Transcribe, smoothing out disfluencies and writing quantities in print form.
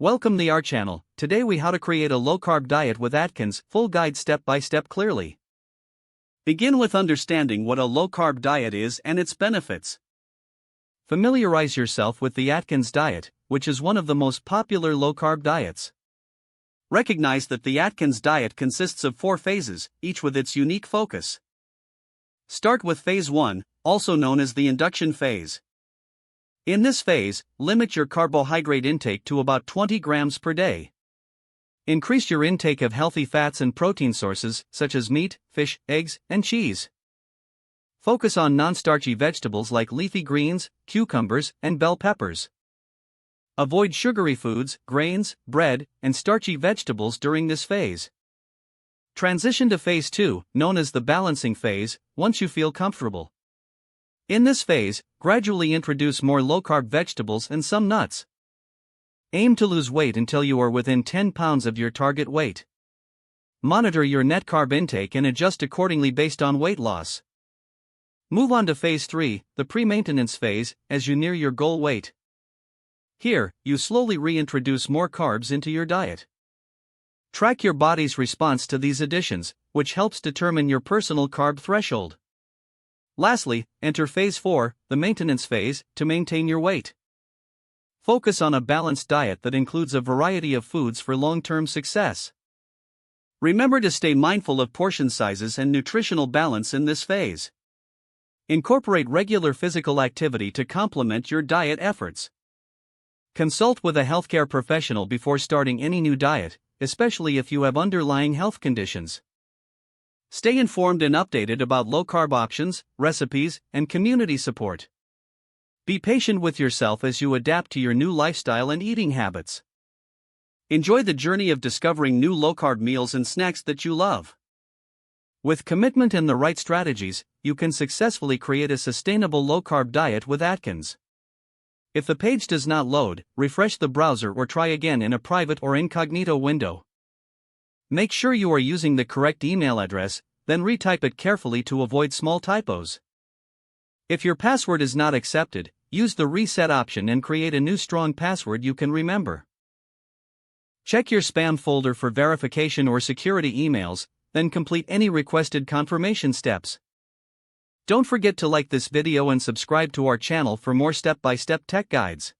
Welcome to our channel. Today we how to create a low-carb diet with Atkins, full guide step-by-step clearly. Begin with understanding what a low-carb diet is and its benefits. Familiarize yourself with the Atkins diet, which is one of the most popular low-carb diets. Recognize that the Atkins diet consists of 4 phases, each with its unique focus. Start with Phase 1, also known as the induction phase. In this phase, limit your carbohydrate intake to about 20 grams per day. Increase your intake of healthy fats and protein sources, such as meat, fish, eggs, and cheese. Focus on non-starchy vegetables like leafy greens, cucumbers, and bell peppers. Avoid sugary foods, grains, bread, and starchy vegetables during this phase. Transition to Phase 2, known as the balancing phase, once you feel comfortable. In this phase, gradually introduce more low-carb vegetables and some nuts. Aim to lose weight until you are within 10 pounds of your target weight. Monitor your net carb intake and adjust accordingly based on weight loss. Move on to Phase 3, the pre-maintenance phase, as you near your goal weight. Here, you slowly reintroduce more carbs into your diet. Track your body's response to these additions, which helps determine your personal carb threshold. Lastly, enter Phase 4, the maintenance phase, to maintain your weight. Focus on a balanced diet that includes a variety of foods for long-term success. Remember to stay mindful of portion sizes and nutritional balance in this phase. Incorporate regular physical activity to complement your diet efforts. Consult with a healthcare professional before starting any new diet, especially if you have underlying health conditions. Stay informed and updated about low-carb options, recipes, and community support. Be patient with yourself as you adapt to your new lifestyle and eating habits. Enjoy the journey of discovering new low-carb meals and snacks that you love. With commitment and the right strategies, you can successfully create a sustainable low-carb diet with Atkins. If the page does not load, refresh the browser or try again in a private or incognito window. Make sure you are using the correct email address, then retype it carefully to avoid small typos. If your password is not accepted, use the reset option and create a new strong password you can remember. Check your spam folder for verification or security emails, then complete any requested confirmation steps. Don't forget to like this video and subscribe to our channel for more step-by-step tech guides.